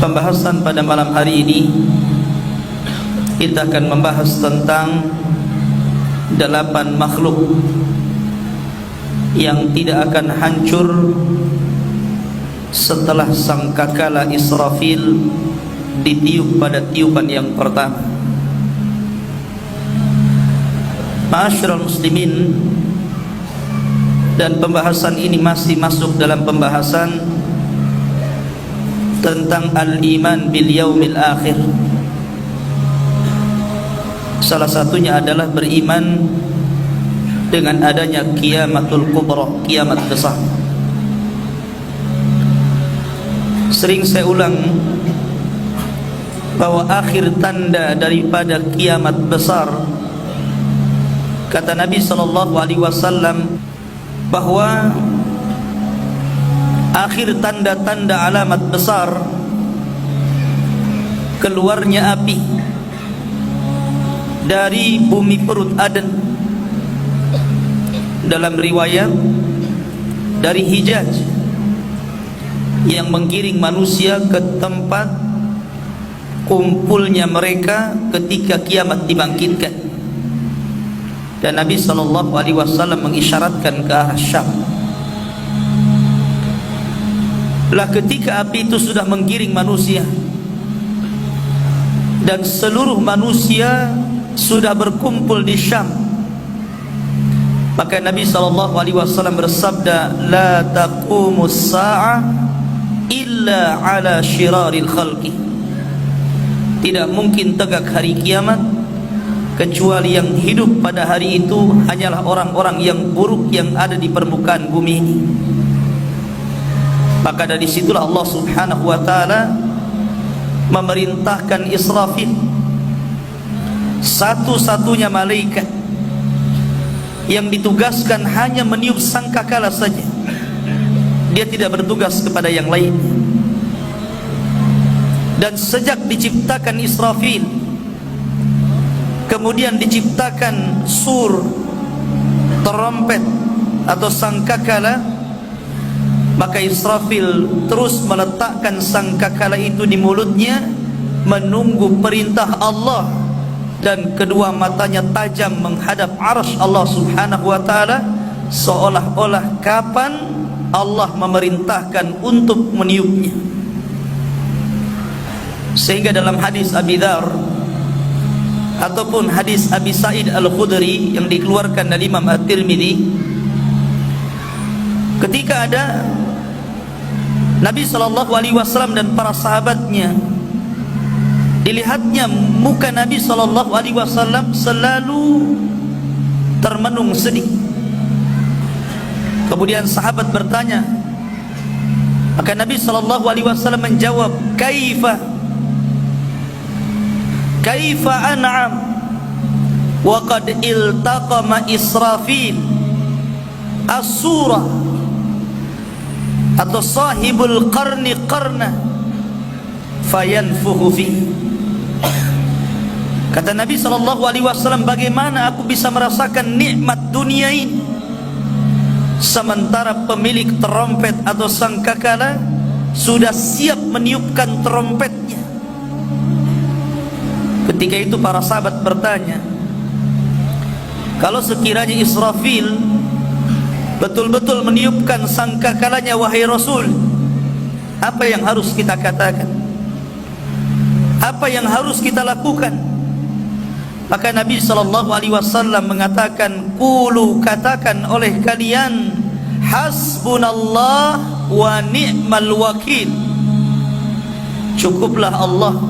Pembahasan pada malam hari ini kita akan membahas tentang 8 makhluk yang tidak akan hancur setelah sangkakala Israfil ditiup pada tiupan yang pertama. Ma'asyiral muslimin, dan pembahasan ini masih masuk dalam pembahasan tentang al-iman bil yaumil akhir. Salah satunya adalah beriman dengan adanya kiamatul kubra, kiamat besar. Sering saya ulang bahwa akhir tanda daripada kiamat besar, kata Nabi SAW, bahwa akhir tanda-tanda alamat besar keluarnya api dari bumi perut Aden. Dalam riwayat dari Hijaz, yang menggiring manusia ke tempat kumpulnya mereka ketika kiamat dibangkitkan. Dan Nabi SAW mengisyaratkan ke arah Syam. Lah ketika api itu sudah menggiring manusia dan seluruh manusia sudah berkumpul di Syam, maka Nabi SAW bersabda, la taqumus sa'ah illa ala syiraril khalqi. Tidak mungkin tegak hari kiamat kecuali yang hidup pada hari itu hanyalah orang-orang yang buruk yang ada di permukaan bumi ini. Maka dari situlah Allah Subhanahu wa ta'ala memerintahkan Israfil, satu-satunya malaikat yang ditugaskan hanya meniup sangkakala saja. Dia tidak bertugas kepada yang lain. Dan sejak diciptakan Israfil, kemudian diciptakan sur, trompet atau sangkakala, maka Israfil terus meletakkan sangkakala itu di mulutnya, menunggu perintah Allah, dan kedua matanya tajam menghadap arsy Allah Subhanahu wa ta'ala, seolah-olah kapan Allah memerintahkan untuk meniupnya. Sehingga dalam hadis Abi Dzar ataupun hadis Abi Sa'id Al-Khudri yang dikeluarkan dari Imam At-Tirmidzi, ketika ada Nabi SAW dan para sahabatnya, dilihatnya muka Nabi SAW selalu termenung sedih. Kemudian sahabat bertanya, maka Nabi SAW menjawab, kaifa an'am wa qad iltaqama Israfil as-surah atau sahibul qarni qarna fayanfuhu fi. Kata Nabi SAW, bagaimana aku bisa merasakan nikmat dunia ini sementara pemilik trompet atau sangkakala sudah siap meniupkan trompetnya. Ketika itu para sahabat bertanya, kalau sekiranya Israfil betul-betul meniupkan sangkakalanya, wahai Rasul, apa yang harus kita katakan? Apa yang harus kita lakukan? Maka Nabi SAW mengatakan, qulu, katakan oleh kalian, hasbunallah wa ni'mal wakil. Cukuplah Allah,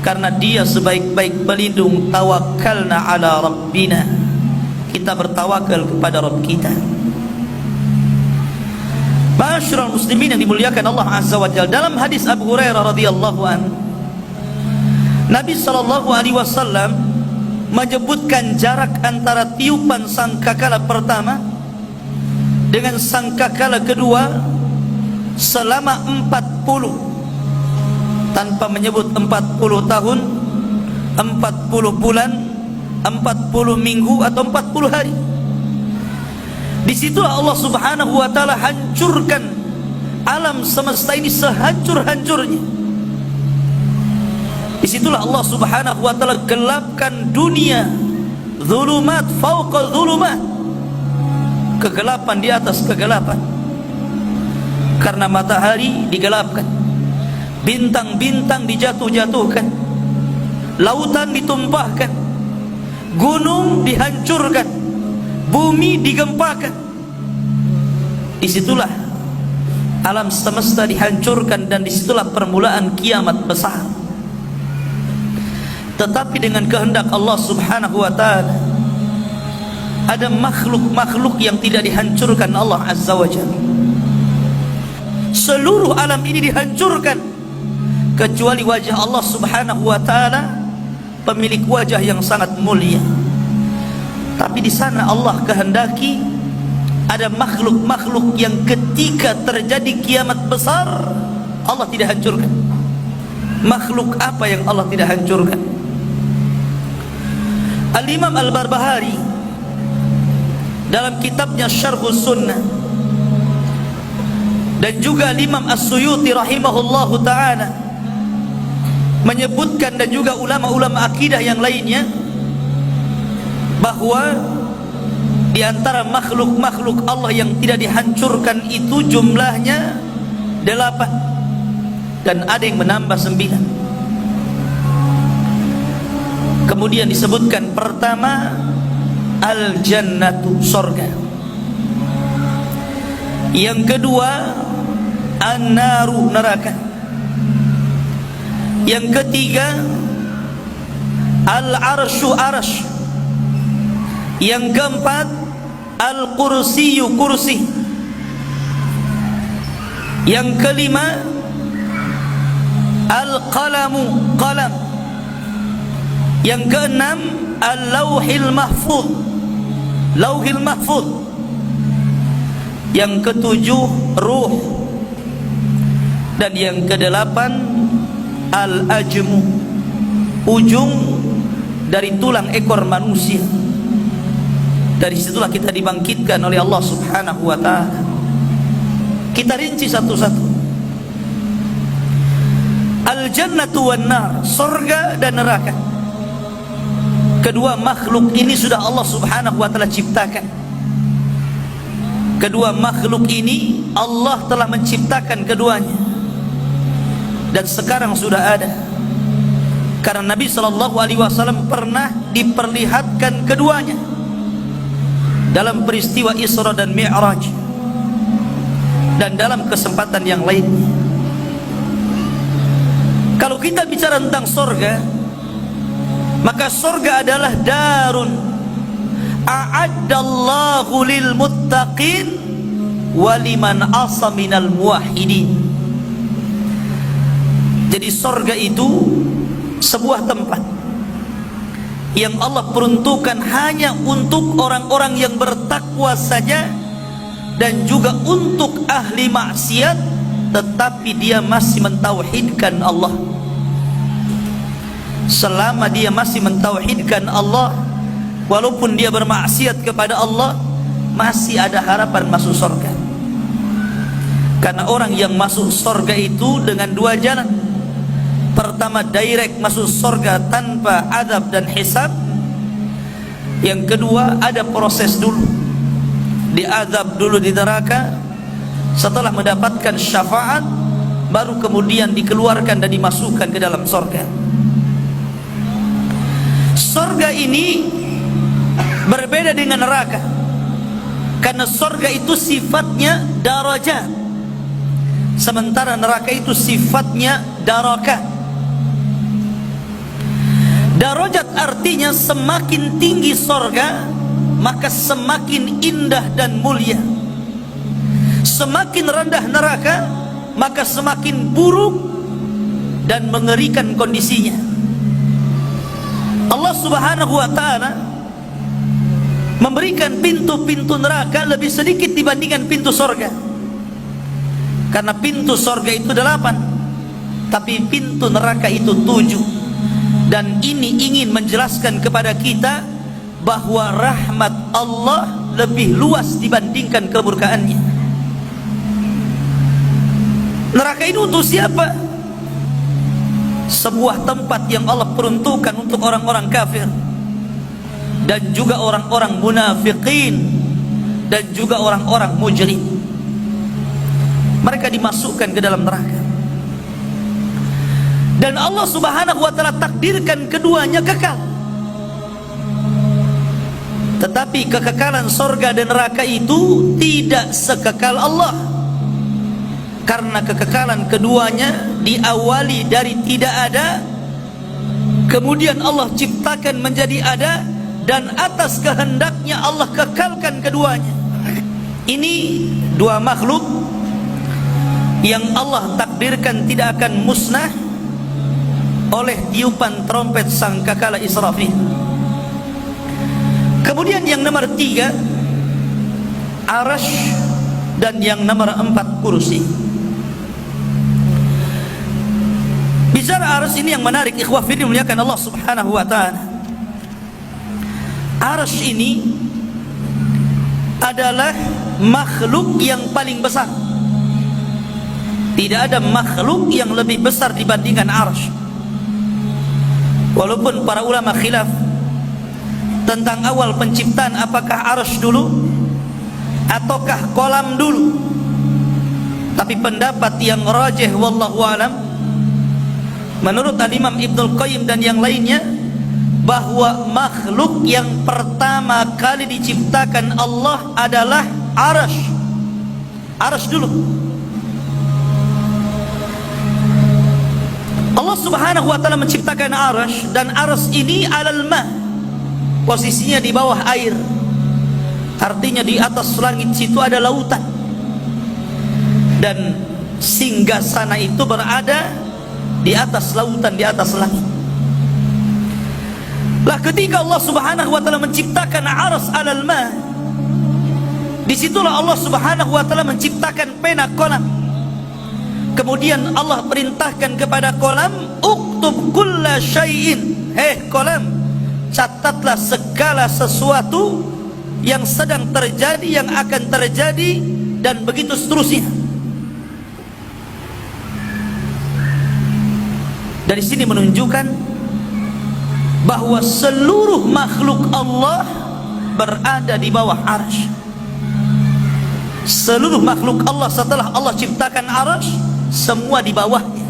karena Dia sebaik-baik pelindung. Tawakkalna ala rabbina, kita bertawakal kepada Rabb kita. Ma'asyiral muslimin yang dimuliakan Allah Azza wa Jalla, dalam hadis Abu Hurairah radhiyallahu anhu, Nabi SAW menyebutkan jarak antara tiupan sangkakala pertama dengan sangkakala kedua selama 40, tanpa menyebut 40 tahun, 40 bulan, 40 minggu atau 40 hari. Di situ Allah Subhanahu wa taala hancurkan alam semesta ini sehancur-hancurnya. Disitulah Allah subhanahu wa ta'ala gelapkan dunia, zulumat fauqa zulumat, kegelapan di atas kegelapan. Karena matahari digelapkan, bintang-bintang dijatuh-jatuhkan, lautan ditumpahkan, gunung dihancurkan, bumi digempakan. Disitulah alam semesta dihancurkan, dan disitulah permulaan kiamat besar. Tetapi dengan kehendak Allah subhanahu wa ta'ala, ada makhluk-makhluk yang tidak dihancurkan Allah azza wa jalla. Seluruh alam ini dihancurkan kecuali wajah Allah subhanahu wa ta'ala, pemilik wajah yang sangat mulia. Tapi di sana Allah kehendaki ada makhluk-makhluk yang ketika terjadi kiamat besar Allah tidak hancurkan. Makhluk apa yang Allah tidak hancurkan? Al-Imam Al-Barbahari dalam kitabnya Syarhus Sunnah, dan juga Imam As-Suyuti rahimahullahu ta'ala menyebutkan, dan juga ulama-ulama akidah yang lainnya, bahwa di antara makhluk-makhluk Allah yang tidak dihancurkan itu jumlahnya 8, dan ada yang menambah 9. Kemudian disebutkan pertama al-jannatu, sorga. Yang kedua an-naru, neraka. Yang ketiga al-arsyu, arsy. Yang keempat al-kursiyu, kursi. Yang kelima al-qalamu, qalam. Yang keenam al-lauhil mahfuz, lauhil mahfuz. Yang ketujuh ruh. Dan yang kedelapan al-ajmu, ujung dari tulang ekor manusia. Dari situlah kita dibangkitkan oleh Allah subhanahu wa ta'ala. Kita rinci satu-satu. Al-jannatu wan nar, surga dan neraka. Kedua makhluk ini sudah Allah subhanahu wa ta'ala ciptakan. Kedua makhluk ini Allah telah menciptakan keduanya, dan sekarang sudah ada. Karena Nabi SAW pernah diperlihatkan keduanya dalam peristiwa Isra dan Mi'raj, dan dalam kesempatan yang lainnya. Kalau kita bicara tentang surga, maka surga adalah darun a'addallahu lil muttaqin wa liman asa minal muwahhidin. Jadi surga itu sebuah tempat yang Allah peruntukkan hanya untuk orang-orang yang bertakwa saja, dan juga untuk ahli maksiat tetapi dia masih mentauhidkan Allah. Selama dia masih mentauhidkan Allah, walaupun dia bermaksiat kepada Allah, masih ada harapan masuk surga. Karena orang yang masuk surga itu dengan dua jalan. Pertama, direct masuk surga tanpa adab dan hisab. Yang kedua, ada proses dulu, diazab dulu di neraka. Setelah mendapatkan syafaat, baru kemudian dikeluarkan dan dimasukkan ke dalam surga. Surga ini berbeda dengan neraka, karena surga itu sifatnya darajat, sementara neraka itu sifatnya darakat. Darajat artinya semakin tinggi surga, maka semakin indah dan mulia. Semakin rendah neraka, maka semakin buruk dan mengerikan kondisinya. Allah subhanahu wa ta'ala memberikan pintu-pintu neraka lebih sedikit dibandingkan pintu surga. Karena pintu surga itu 8, tapi pintu neraka itu 7. Dan ini ingin menjelaskan kepada kita bahwa rahmat Allah lebih luas dibandingkan kemurkaannya. Neraka ini untuk siapa? sebuah tempat yang Allah peruntukkan untuk orang-orang kafir dan juga orang-orang munafikin dan juga orang-orang mujrim. Mereka dimasukkan ke dalam neraka. Dan Allah Subhanahu wa taala takdirkan keduanya kekal. Tetapi kekekalan sorga dan neraka itu tidak sekekal Allah, karena kekekalan keduanya diawali dari tidak ada, kemudian Allah ciptakan menjadi ada, dan atas kehendaknya Allah kekalkan keduanya. Ini dua makhluk yang Allah takdirkan tidak akan musnah oleh tiupan trompet sangkakala Israfil. Kemudian yang nomor 3 Arasy, dan yang nomor 4 kursi. Bicara Arasy ini yang menarik, ikhwah fillah muliakan Allah Subhanahu wa taala. Arasy ini adalah makhluk yang paling besar. Tidak ada makhluk yang lebih besar dibandingkan Arasy. Walaupun para ulama khilaf tentang awal penciptaan, apakah Arasy dulu ataukah kolam dulu. Tapi pendapat yang rajih wallahu alam, menurut Al-Imam Ibnul Qayyim dan yang lainnya, bahwa makhluk yang pertama kali diciptakan Allah adalah Arasy. Arasy dulu. Allah Subhanahu wa taala menciptakan Arasy, dan Arasy ini alal ma, posisinya di bawah air. Artinya di atas langit situ ada lautan, dan singgasana itu berada di atas lautan, di atas langit. Lah ketika Allah Subhanahu wa taala menciptakan Arasy alal ma, disitulah Allah Subhanahu wa taala menciptakan pena kolam. Kemudian Allah perintahkan kepada kolam, uktub kulla syai'in, kolam, catatlah segala sesuatu yang sedang terjadi, yang akan terjadi, dan begitu seterusnya. Dari sini menunjukkan bahwa seluruh makhluk Allah berada di bawah Arasy. Seluruh makhluk Allah setelah Allah ciptakan Arasy, semua di bawahnya.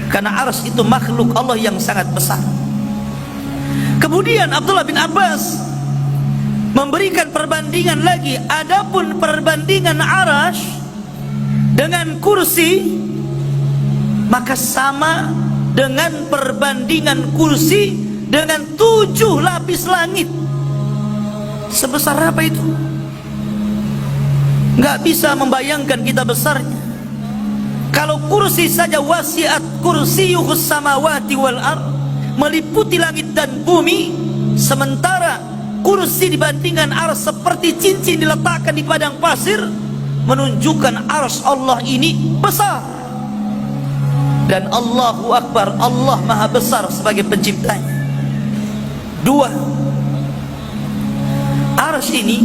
Karena Arasy itu makhluk Allah yang sangat besar. Kemudian Abdullah bin Abbas memberikan perbandingan lagi. Adapun perbandingan Arasy dengan kursi, maka sama dengan perbandingan kursi dengan 7 lapis langit. Sebesar apa itu? Nggak bisa membayangkan kita besarnya. Kalau kursi saja, wasiat kursiyuhus samawati wal ard, meliputi langit dan bumi, sementara kursi dibandingkan Arasy seperti cincin diletakkan di padang pasir, menunjukkan Arasy Allah ini besar. Dan Allahu Akbar, Allah Maha Besar sebagai penciptanya. 2, Arasy ini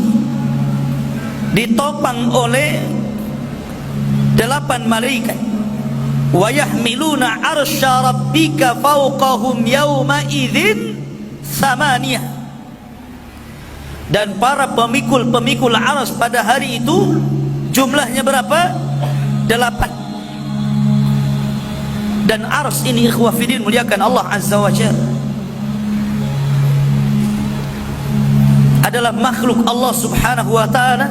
ditopang oleh 8 malaikat. Wa yahmiluna arsya rabbika fawqahum yawma idzin thamaniyah. Dan para pemikul-pemikul Arasy pada hari itu jumlahnya berapa? 8. Dan Arasy ini ikhwah fillah muliakan Allah Azza wa Jalla adalah makhluk Allah Subhanahu wa taala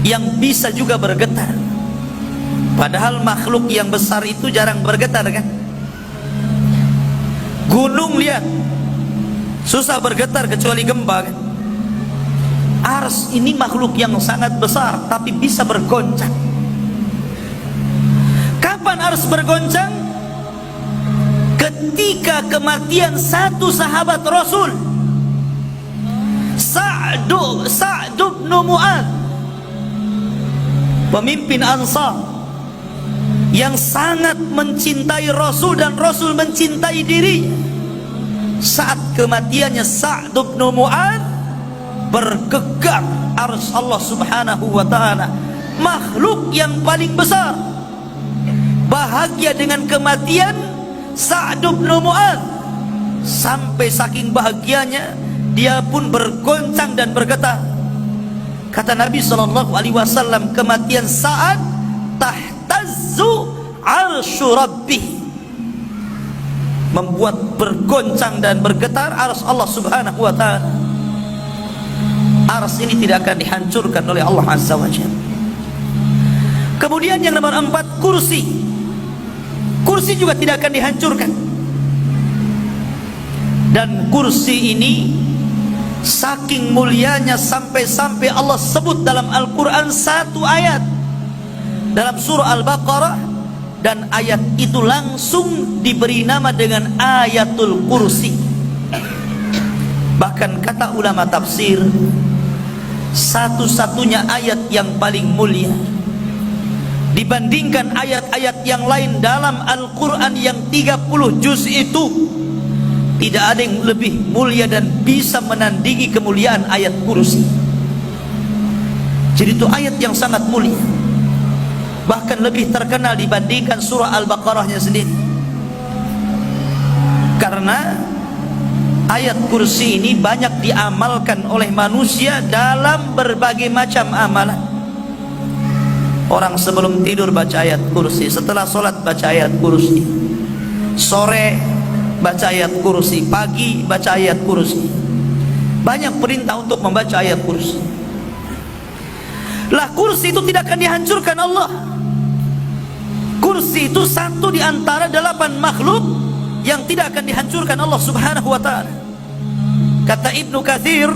yang bisa juga bergetar. Padahal makhluk yang besar itu jarang bergetar kan? Gunung lihat, susah bergetar kecuali gempa kan? Arasy ini makhluk yang sangat besar tapi bisa bergoncang. Kapan Arasy bergoncang? Ketika kematian satu sahabat Rasul, Sa'd bin Mu'adz, pemimpin Ansar yang sangat mencintai Rasul dan Rasul mencintai diri. Saat kematiannya Sa'd bin Mu'adz, bergegar Arasy Allah Subhanahu wa taala, makhluk yang paling besar. bahagia dengan kematian Sa'd bin Mu'adz. Sampai saking bahagianya dia pun bergoncang dan bergetar. Kata Nabi SAW, kematian Sa'ad tahtazzu arsy rabbih, membuat bergoncang dan bergetar arsy Allah Subhanahu wa ta'ala. Arsy ini tidak akan dihancurkan oleh Allah Azza wa Jalla. Kemudian yang nomor 4, kursi. Kursi juga tidak akan dihancurkan. Dan kursi ini saking mulianya sampai-sampai Allah sebut dalam Al-Quran satu ayat dalam surah Al-Baqarah, dan ayat itu langsung diberi nama dengan Ayatul Kursi. Bahkan kata ulama tafsir, satu-satunya ayat yang paling mulia dibandingkan ayat-ayat yang lain dalam Al-Quran yang 30 juz itu. Tidak ada yang lebih mulia dan bisa menandingi kemuliaan ayat kursi. Jadi itu ayat yang sangat mulia, bahkan lebih terkenal dibandingkan surah Al-Baqarahnya sendiri. Karena ayat kursi ini banyak diamalkan oleh manusia dalam berbagai macam amalan. Orang sebelum tidur baca ayat kursi, setelah sholat baca ayat kursi, sore baca ayat kursi, pagi baca ayat kursi. Banyak perintah untuk membaca ayat kursi. Lah kursi itu tidak akan dihancurkan Allah. Kursi itu satu di antara 8 makhluk yang tidak akan dihancurkan Allah Subhanahu wa ta'ala. Kata Ibnu Katsir,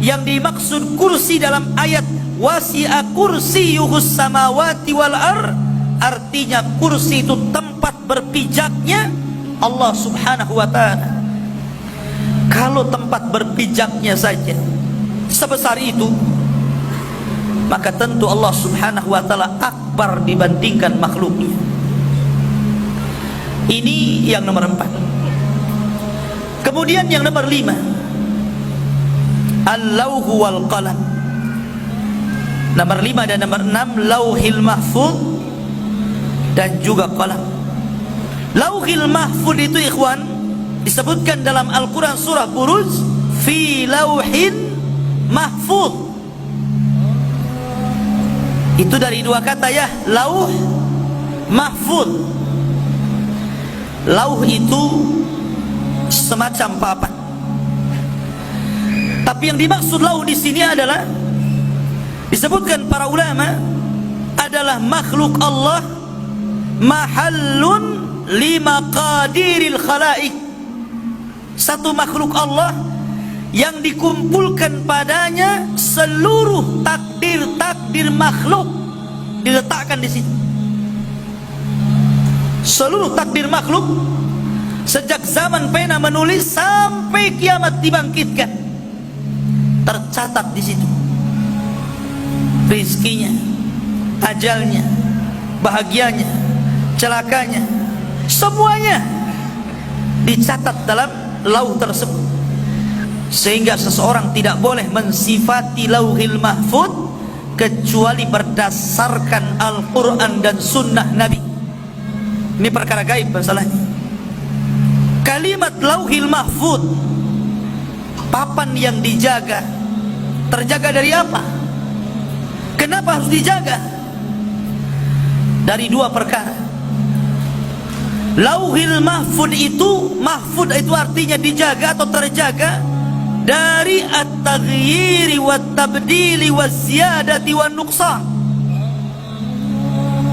yang dimaksud kursi dalam ayat wasi'a kursiyuhus samawati wal ar, artinya kursi itu tempat berpijaknya Allah Subhanahu wa ta'ala. Kalau tempat berpijaknya saja sebesar itu, maka tentu Allah Subhanahu wa ta'ala akbar dibandingkan makhluknya. Ini yang nomor 4. Kemudian yang nomor 5, Al-Lauhu wal Qalam. Nomor 5 dan nomor 6, Lauhil Mahfuz dan juga Qalam. Lauhil Mahfuz itu ikhwan disebutkan dalam Al-Quran surah Buruj, fi lauhin mahfuz. Itu dari 2 kata ya, lauh, mahfuz. Lauh itu semacam papan, tapi yang dimaksud lauh di sini adalah, disebutkan para ulama, adalah makhluk Allah, mahallun lima qadiril khalaik, satu makhluk Allah yang dikumpulkan padanya seluruh takdir makhluk, diletakkan di situ. Seluruh takdir makhluk sejak zaman pena menulis sampai kiamat dibangkitkan, tercatat di situ. Rizkinya, ajalnya, bahagianya, celakanya, semuanya dicatat dalam lauh tersebut. Sehingga seseorang tidak boleh mensifati lauhil mahfuz kecuali berdasarkan Al-Quran dan sunnah Nabi. Ini perkara gaib masalahnya. Kalimat lauhil mahfuz, papan yang dijaga, terjaga dari apa? Kenapa harus dijaga? Dari 2 perkara. Lauhil mahfud itu artinya dijaga atau terjaga dari at-taghyiri wat-tabdili waz-ziyadati wan-nuqsan.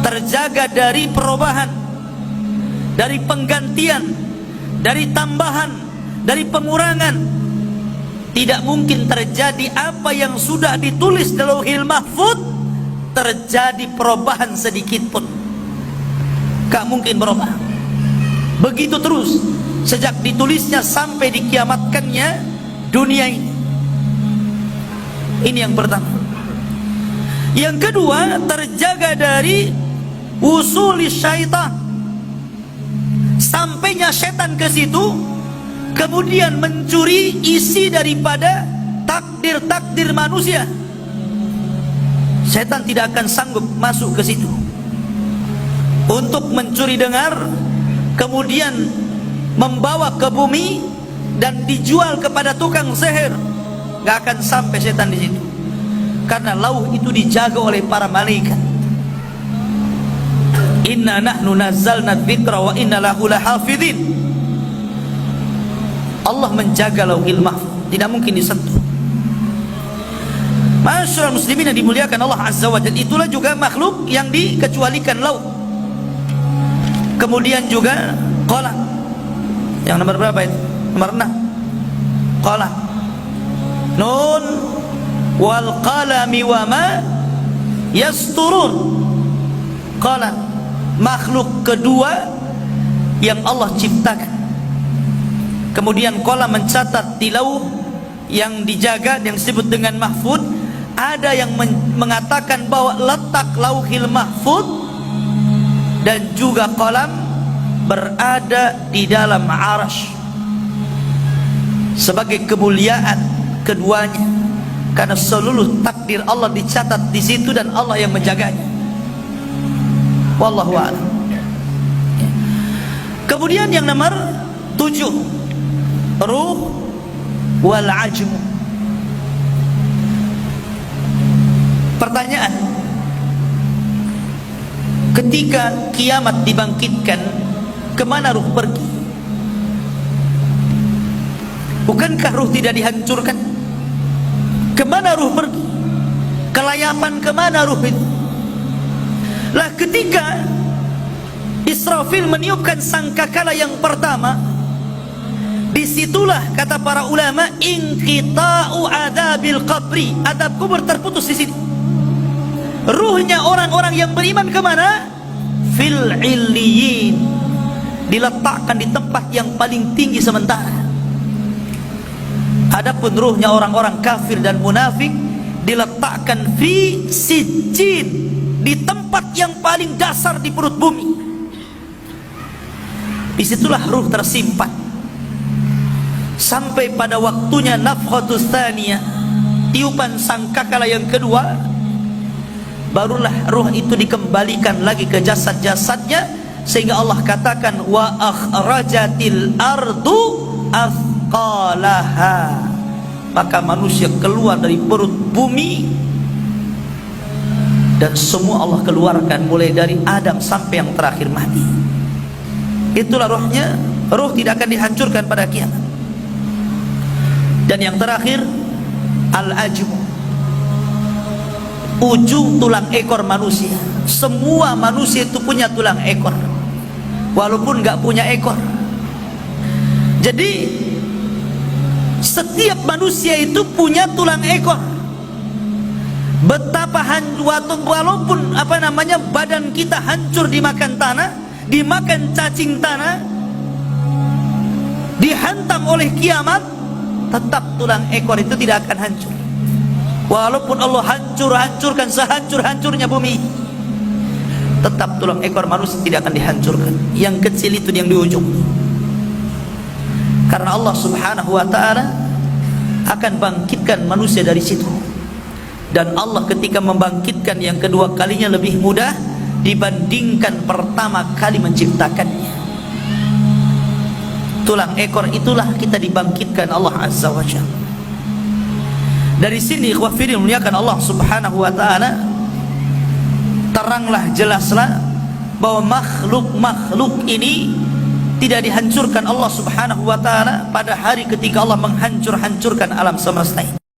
Terjaga dari perubahan, dari penggantian, dari tambahan, dari pengurangan. Tidak mungkin terjadi apa yang sudah ditulis di Lauhil Mahfuz terjadi perubahan sedikit pun. Gak mungkin berubah. Begitu terus sejak ditulisnya sampai dikiamatkannya dunia ini. Ini yang pertama. Yang kedua, terjaga dari usuli syaitan. Sampainya setan ke situ, kemudian mencuri isi daripada takdir-takdir manusia. Setan tidak akan sanggup masuk ke situ. untuk mencuri dengar, kemudian membawa ke bumi dan dijual kepada tukang sihir. Gak akan sampai setan di situ, karena lauh itu dijaga oleh para malaikat. Inna nahnu nazzalna dzikra wa inna lahu lahafidhin. Allah menjaga lauhil mahfuz, tidak mungkin disentuh. Masyaallah muslimin yang dimuliakan Allah Azza wa Jalla, itulah juga makhluk yang dikecualikan lauh. Kemudian juga qalam. Yang nomor berapa itu? Nomor 6. Qalam. Nun wal qalami wa ma yasturun. Qalam, makhluk kedua yang Allah ciptakan. Kemudian qalam mencatat di lauh yang dijaga, yang disebut dengan mahfud. Ada yang mengatakan bahwa letak lauhil mahfud dan juga qalam berada di dalam arasy sebagai kemuliaan keduanya, karena seluruh takdir Allah dicatat di situ dan Allah yang menjaganya. Wallahu a'lam. Kemudian yang nomor 7, ruh wal ajmu. Pertanyaan, ketika kiamat dibangkitkan, kemana ruh pergi? Bukankah ruh tidak dihancurkan? Kemana ruh pergi? Kelayapan kemana ruh itu? Lah ketika Israfil meniupkan sangkakala yang pertama, disitulah kata para ulama inqita'u adabil qabri, adab kubur terputus di sini. Ruhnya orang-orang yang beriman kemana? Fil illiyin, diletakkan di tempat yang paling tinggi sementara. Adapun ruhnya orang-orang kafir dan munafik diletakkan fi sijjin, di tempat yang paling dasar di perut bumi. Disitulah ruh tersimpan sampai pada waktunya nafkhatus tsaniyah, tiupan sangkakala yang kedua, barulah ruh itu dikembalikan lagi ke jasad-jasadnya, sehingga Allah katakan wa akhrajatil ardu athqalaha, maka manusia keluar dari perut bumi, dan semua Allah keluarkan mulai dari Adam sampai yang terakhir mati. Itulah ruhnya. Ruh tidak akan dihancurkan pada kiamat. Dan yang terakhir al-ajmu, ujung tulang ekor manusia. Semua manusia itu punya tulang ekor, walaupun nggak punya ekor. Jadi setiap manusia itu punya tulang ekor. Betapa walaupun badan kita hancur dimakan tanah, dimakan cacing tanah, dihantam oleh kiamat, tetap tulang ekor itu tidak akan hancur. Walaupun Allah hancurkan sehancur-hancurnya bumi, tetap tulang ekor manusia tidak akan dihancurkan. Yang kecil itu yang di ujung, karena Allah subhanahu wa ta'ala akan bangkitkan manusia dari situ. Dan Allah ketika membangkitkan yang kedua kalinya lebih mudah dibandingkan pertama kali menciptakannya. Tulang ekor itulah kita dibangkitkan Allah azza wa jalla. Dari sini ikhwafir muliakan Allah subhanahu wa ta'ala, teranglah jelaslah bahwa makhluk-makhluk ini tidak dihancurkan Allah subhanahu wa ta'ala pada hari ketika Allah menghancurkan alam semesta ini.